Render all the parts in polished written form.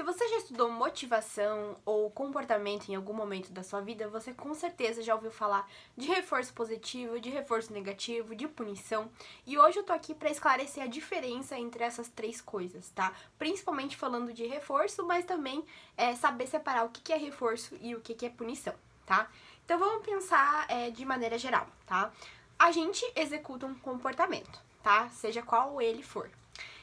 Se você já estudou motivação ou comportamento em algum momento da sua vida, você com certeza já ouviu falar de reforço positivo, de reforço negativo, de punição. E hoje eu tô aqui para esclarecer a diferença entre essas três coisas, tá? Principalmente falando de reforço, mas também saber separar o que é reforço e o que é punição, tá? Então vamos pensar de maneira geral, tá? A gente executa um comportamento, tá? Seja qual ele for.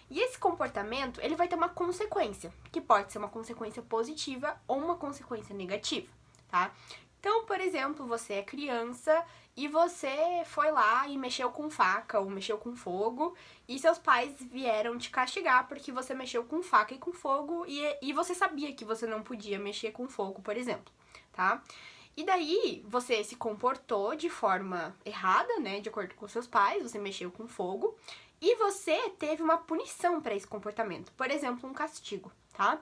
E esse comportamento, ele vai ter uma consequência, que pode ser uma consequência positiva ou uma consequência negativa, tá? Então, por exemplo, você é criança e você foi lá e mexeu com faca ou mexeu com fogo e seus pais vieram te castigar porque você mexeu com faca e com fogo e você sabia que você não podia mexer com fogo, por exemplo, tá? E daí, você se comportou de forma errada, né, de acordo com seus pais, você mexeu com fogo, e você teve uma punição para esse comportamento, por exemplo, um castigo, tá?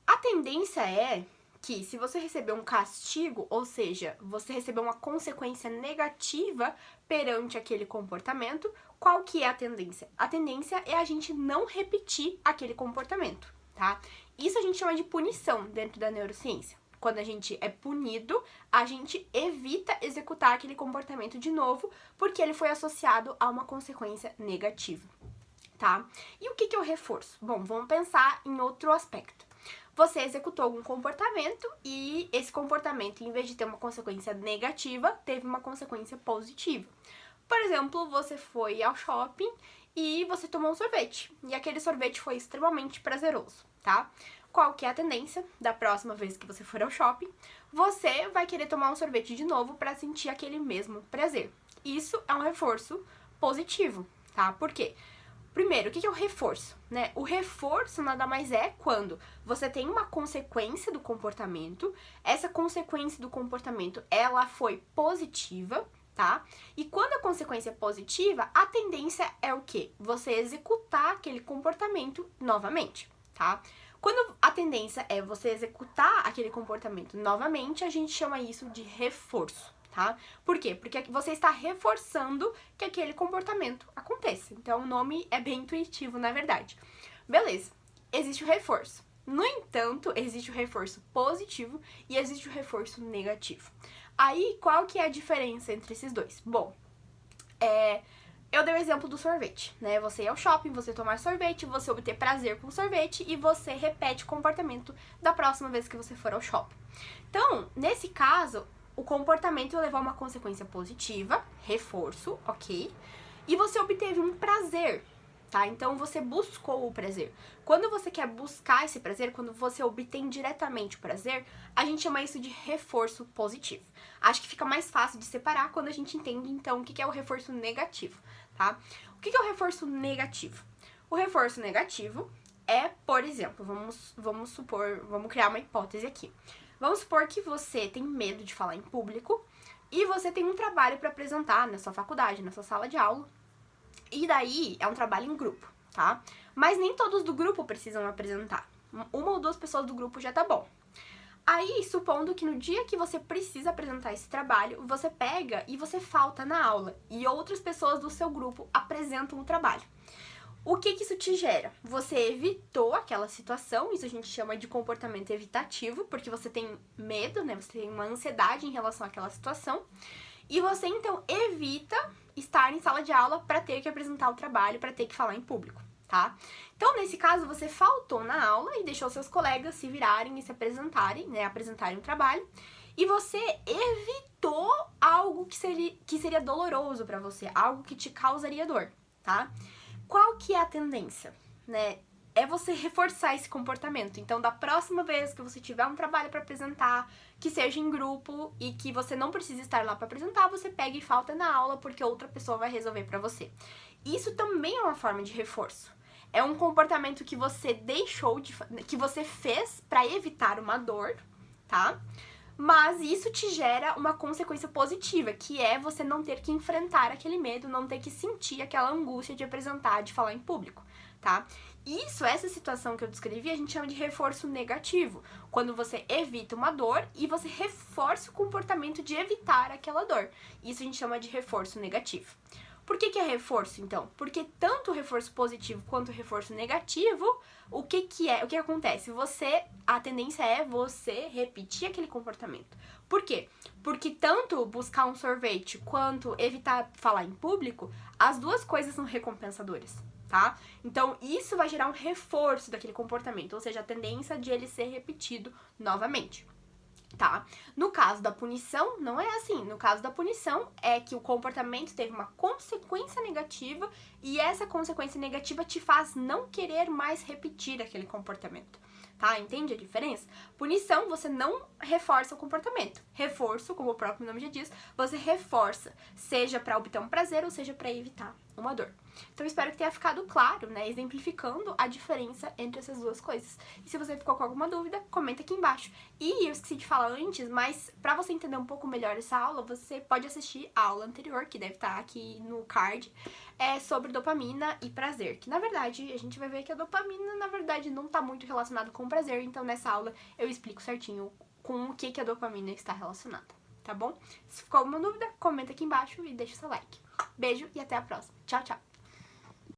A tendência é que se você recebeu um castigo, ou seja, você recebeu uma consequência negativa perante aquele comportamento, qual que é a tendência? A tendência é a gente não repetir aquele comportamento, tá? Isso a gente chama de punição dentro da neurociência. Quando a gente é punido, a gente evita executar aquele comportamento de novo, porque ele foi associado a uma consequência negativa, tá? E o que é o reforço? Bom, vamos pensar em outro aspecto. Você executou algum comportamento e esse comportamento, em vez de ter uma consequência negativa, teve uma consequência positiva. Por exemplo, você foi ao shopping e você tomou um sorvete, e aquele sorvete foi extremamente prazeroso, tá? Qual que é a tendência da próxima vez que você for ao shopping? Você vai querer tomar um sorvete de novo para sentir aquele mesmo prazer. Isso é um reforço positivo, tá? Por quê? Primeiro, o que é o reforço, né? O reforço nada mais é quando você tem uma consequência do comportamento, essa consequência do comportamento, ela foi positiva, tá? E quando a consequência é positiva, a tendência é o quê? Você executar aquele comportamento novamente, tá? Quando a tendência é você executar aquele comportamento novamente, a gente chama isso de reforço, tá? Por quê? Porque você está reforçando que aquele comportamento aconteça. Então, o nome é bem intuitivo, na verdade. Beleza, existe o reforço. No entanto, existe o reforço positivo e existe o reforço negativo. Aí, qual que é a diferença entre esses dois? Bom, eu dei o exemplo do sorvete, né? Você ir ao shopping, você tomar sorvete, você obter prazer com o sorvete e você repete o comportamento da próxima vez que você for ao shopping. Então, nesse caso, o comportamento levou a uma consequência positiva, reforço, ok? E você obteve um prazer, tá? Então, você buscou o prazer. Quando você quer buscar esse prazer, quando você obtém diretamente o prazer, a gente chama isso de reforço positivo. Acho que fica mais fácil de separar quando a gente entende, então, o que é o reforço negativo, tá? O que é o reforço negativo? O reforço negativo é, por exemplo, vamos criar uma hipótese aqui. Vamos supor que você tem medo de falar em público e você tem um trabalho para apresentar na sua faculdade, na sua sala de aula. E daí é um trabalho em grupo, tá? Mas nem todos do grupo precisam apresentar. Uma ou duas pessoas do grupo já tá bom. Aí, supondo que no dia que você precisa apresentar esse trabalho, você pega e você falta na aula e outras pessoas do seu grupo apresentam o trabalho. O que isso te gera? Você evitou aquela situação, isso a gente chama de comportamento evitativo, porque você tem medo, né? Você tem uma ansiedade em relação àquela situação. E você, então, evita estar em sala de aula para ter que apresentar o trabalho, para ter que falar em público, tá? Então, nesse caso, você faltou na aula e deixou seus colegas se virarem e se apresentarem, né? Apresentarem o trabalho. E você evitou algo que seria doloroso para você, algo que te causaria dor, tá? Qual que é a tendência, né? É você reforçar esse comportamento. Então, da próxima vez que você tiver um trabalho para apresentar, que seja em grupo e que você não precise estar lá para apresentar, você pega e falta na aula porque outra pessoa vai resolver para você. Isso também é uma forma de reforço. É um comportamento que você que você fez para evitar uma dor, tá? Mas isso te gera uma consequência positiva, que é você não ter que enfrentar aquele medo, não ter que sentir aquela angústia de apresentar, de falar em público, tá? Essa situação que eu descrevi, a gente chama de reforço negativo, quando você evita uma dor e você reforça o comportamento de evitar aquela dor. Isso a gente chama de reforço negativo. Por que é reforço, então? Porque tanto o reforço positivo quanto o reforço negativo, o que acontece? A tendência é você repetir aquele comportamento. Por quê? Porque tanto buscar um sorvete quanto evitar falar em público, as duas coisas são recompensadoras, tá? Então, isso vai gerar um reforço daquele comportamento, ou seja, a tendência de ele ser repetido novamente. Tá? No caso da punição, não é assim. No caso da punição, é que o comportamento teve uma consequência negativa e essa consequência negativa te faz não querer mais repetir aquele comportamento. Tá? Entende a diferença? Punição, você não reforça o comportamento. Reforço, como o próprio nome já diz, você reforça, seja para obter um prazer ou seja para evitar uma dor. Então, espero que tenha ficado claro, né? Exemplificando a diferença entre essas duas coisas. E se você ficou com alguma dúvida, comenta aqui embaixo. E eu esqueci de falar antes, mas para você entender um pouco melhor essa aula, você pode assistir a aula anterior, que deve estar aqui no card, sobre dopamina e prazer. Que, na verdade, a gente vai ver que a dopamina, na verdade, não está muito relacionada com o prazer. Então, nessa aula, eu explico certinho com o que a dopamina está relacionada, tá bom? Se ficou alguma dúvida, comenta aqui embaixo e deixa o seu like. Beijo e até a próxima. Tchau, tchau!